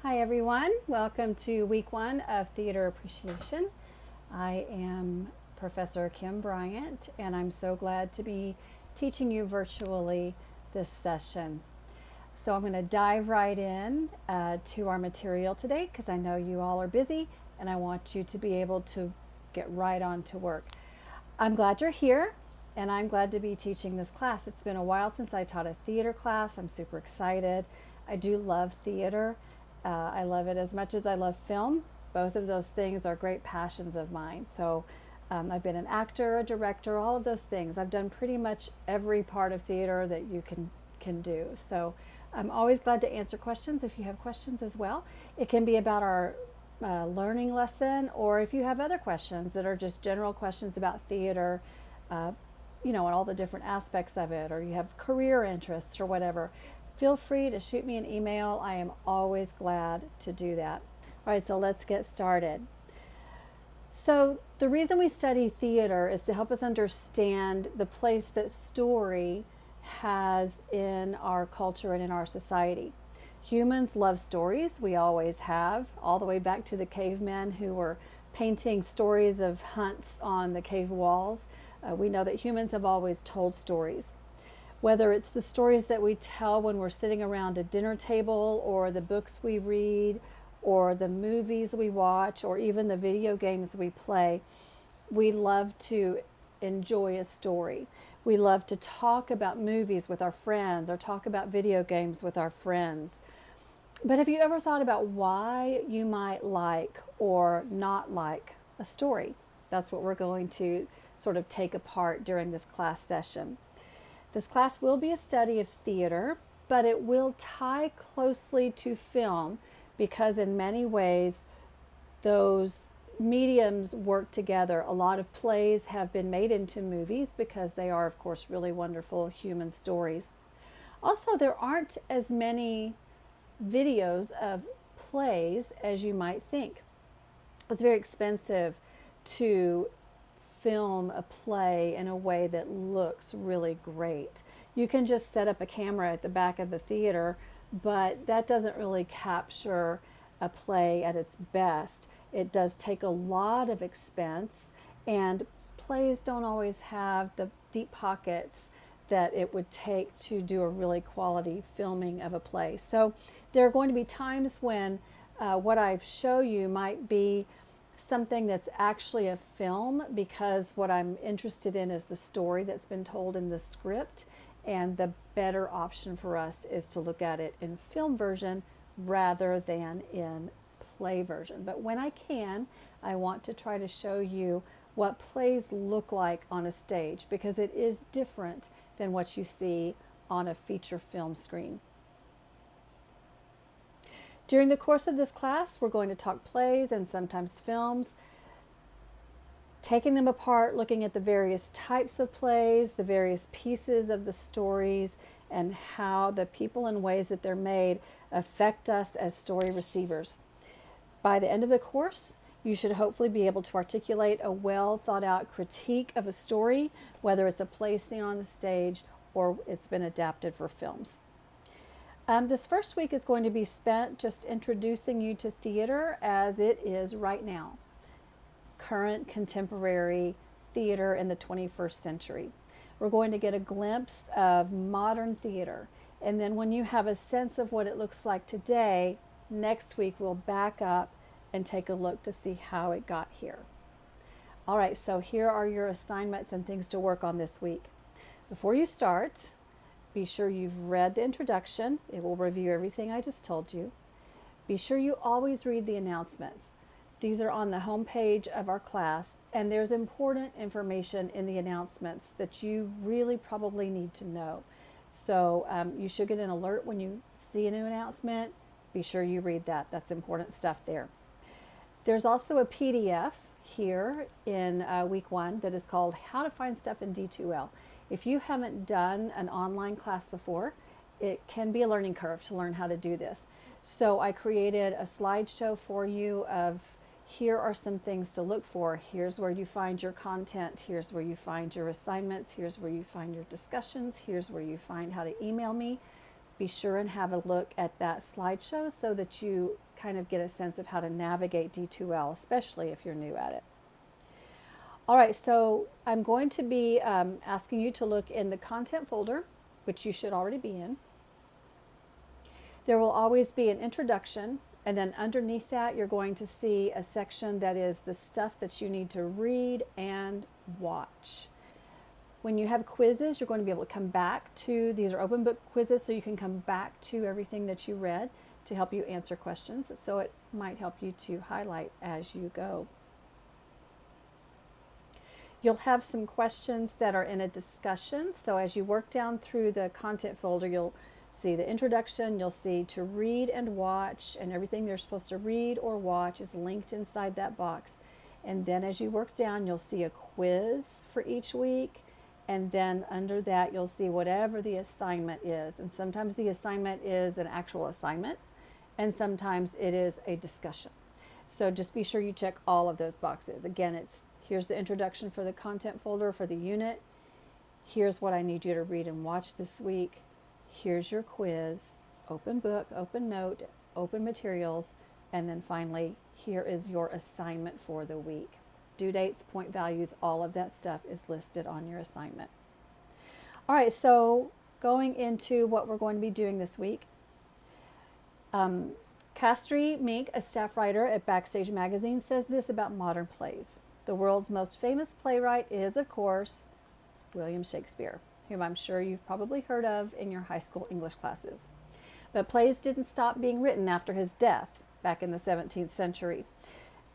Hi everyone, welcome to week one of Theater Appreciation. I am Professor Kim Bryant and I'm so glad to be teaching you virtually this session. So I'm going to dive right in to our material today because I know you all are busy and I want you to be able to get right on to work. I'm glad you're here and I'm glad to be teaching this class. It's been a while since I taught a theater class. I'm super excited. I do love theater. I love it as much as I love film. Both of those things are great passions of mine. So I've been an actor, a director, all of those things. I've done pretty much every part of theater that you can do. So I'm always glad to answer questions if you have questions as well. It can be about our learning lesson, or if you have other questions that are just general questions about theater, uh, and all the different aspects of it, or you have career interests or whatever, feel free to shoot me an email. I am always glad to do that. All right, so let's get started. So, the reason we study theater is to help us understand the place that story has in our culture and in our society. Humans love stories, we always have, all the way back to the cavemen who were painting stories of hunts on the cave walls. We know that humans have always told stories. Whether it's the stories that we tell when we're sitting around a dinner table, or the books we read, or the movies we watch, or even the video games we play, we love to enjoy a story. We love to talk about movies with our friends or talk about video games with our friends. But have you ever thought about why you might like or not like a story? That's what we're going to sort of take apart during this class session. This class will be a study of theater, but it will tie closely to film because in many ways those mediums work together. A lot of plays have been made into movies because they are, of course, really wonderful human stories. Also, there aren't as many videos of plays as you might think. It's very expensive to film a play in a way that looks really great. You can just set up a camera at the back of the theater, but that doesn't really capture a play at its best. It does take a lot of expense, and plays don't always have the deep pockets that it would take to do a really quality filming of a play. So there are going to be times when what I show you might be something that's actually a film, because what I'm interested in is the story that's been told in the script, and the better option for us is to look at it in film version rather than in play version. But when I can, I want to try to show you what plays look like on a stage, because it is different than what you see on a feature film screen. During the course of this class, we're going to talk plays and sometimes films, taking them apart, looking at the various types of plays, the various pieces of the stories, and how the people and ways that they're made affect us as story receivers. By the end of the course, you should hopefully be able to articulate a well thought out critique of a story, whether it's a play seen on the stage or it's been adapted for films. This first week is going to be spent just introducing you to theater as it is right now, current contemporary theater in the 21st century. We're going to get a glimpse of modern theater, and then when you have a sense of what it looks like today, next week we'll back up and take a look to see how it got here. All right, so here are your assignments and things to work on this week. Before you start, be sure you've read the introduction. It will review everything I just told you. Be sure you always read the announcements. These are on the home page of our class, and there's important information in the announcements that you really probably need to know. So you should get an alert when you see a new announcement. Be sure you read that. That's important stuff there. There's also a PDF here in week one that is called How to Find Stuff in D2L. If you haven't done an online class before, it can be a learning curve to learn how to do this. So I created a slideshow for you of here are some things to look for. Here's where you find your content. Here's where you find your assignments. Here's where you find your discussions. Here's where you find how to email me. be sure and have a look at that slideshow so that you kind of get a sense of how to navigate D2L, especially if you're new at it. All right, so I'm going to be asking you to look in the content folder, which you should already be in. There will always be an introduction, and then underneath that you're going to see a section that is the stuff that you need to read and watch. When you have quizzes, you're going to be able to come back to, these are open book quizzes, so you can come back to everything that you read to help you answer questions. So it might help you to highlight as you go. You'll have some questions that are in a discussion. So as you work down through the content folder, you'll see the introduction, you'll see to read and watch, and everything they're supposed to read or watch is linked inside that box. And then as you work down, you'll see a quiz for each week. And then under that, you'll see whatever the assignment is. And sometimes the assignment is an actual assignment, and sometimes it is a discussion. So just be sure you check all of those boxes. Again, here's the introduction for the content folder for the unit. Here's what I need you to read and watch this week. Here's your quiz, open book, open note, open materials, and then finally, here is your assignment for the week. Due dates, point values, all of that stuff is listed on your assignment. All right, so going into what we're going to be doing this week. Castry Mink, a staff writer at Backstage Magazine, says this about modern plays. The world's most famous playwright is, of course, William Shakespeare, whom I'm sure you've probably heard of in your high school English classes. But plays didn't stop being written after his death back in the 17th century.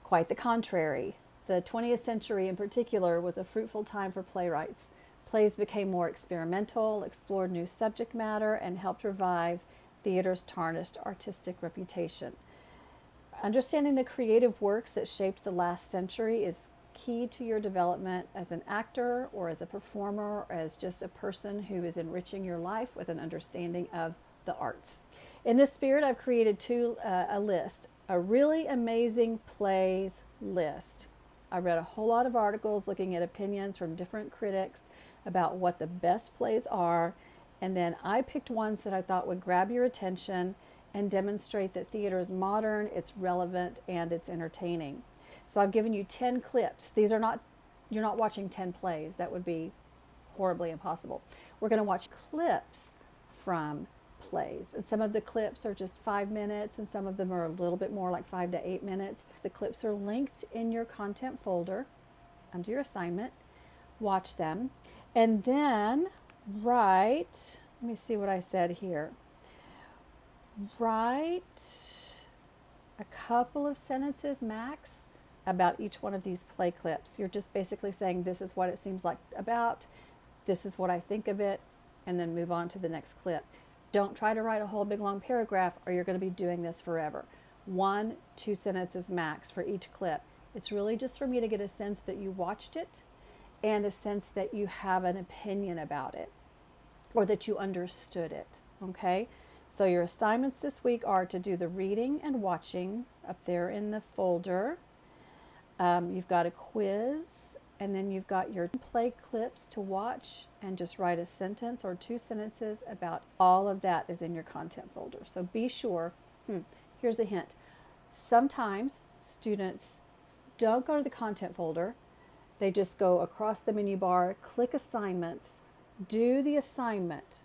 Quite the contrary. The 20th century in particular was a fruitful time for playwrights. Plays became more experimental, explored new subject matter, and helped revive theater's tarnished artistic reputation. Understanding the creative works that shaped the last century is key to your development as an actor or as a performer or as just a person who is enriching your life with an understanding of the arts. In this spirit, I've created a list, a really amazing plays list. I read a whole lot of articles looking at opinions from different critics about what the best plays are, and then I picked ones that I thought would grab your attention and demonstrate that theater is modern, it's relevant, and it's entertaining. So I've given you 10 clips. You're not watching 10 plays. That would be horribly impossible. We're going to watch clips from plays. And some of the clips are just 5 minutes, and some of them are a little bit more, like 5 to 8 minutes. The clips are linked in your content folder under your assignment. Watch them. And then write, let me see what I said here. Write a couple of sentences max about each one of these play clips. You're just basically saying, this is what it seems like about, this is what I think of it, and then move on to the next clip. Don't try to write a whole big long paragraph, or you're going to be doing this forever. 1-2 sentences max for each clip. It's really just for me to get a sense that you watched it and a sense that you have an opinion about it or that you understood it. Okay? So your assignments this week are to do the reading and watching up there in the folder. You've got a quiz, and then you've got your play clips to watch, and just write a sentence or 2 sentences about all of that is in your content folder. So be sure, here's a hint. Sometimes students don't go to the content folder. They just go across the menu bar, click assignments, do the assignment,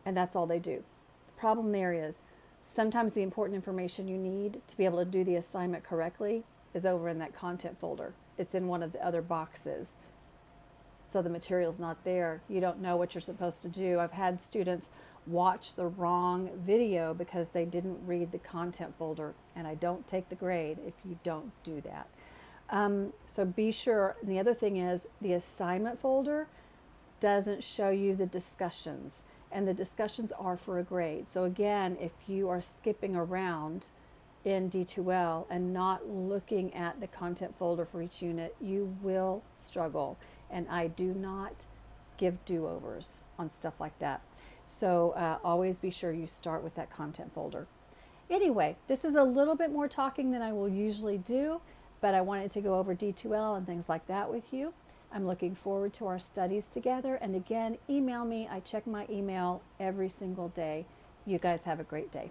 and that's all they do. The problem there is sometimes the important information you need to be able to do the assignment correctly is over in that content folder. It's in one of the other boxes. So the material's not there. You don't know what you're supposed to do. I've had students watch the wrong video because they didn't read the content folder, and I don't take the grade if you don't do that. So be sure. And the other thing is the assignment folder doesn't show you the discussions, and the discussions are for a grade. So again, if you are skipping around in D2L and not looking at the content folder for each unit, you will struggle. And I do not give do-overs on stuff like that. So always be sure you start with that content folder. Anyway, this is a little bit more talking than I will usually do, but I wanted to go over D2L and things like that with you. I'm looking forward to our studies together. And again, email me. I check my email every single day. You guys have a great day.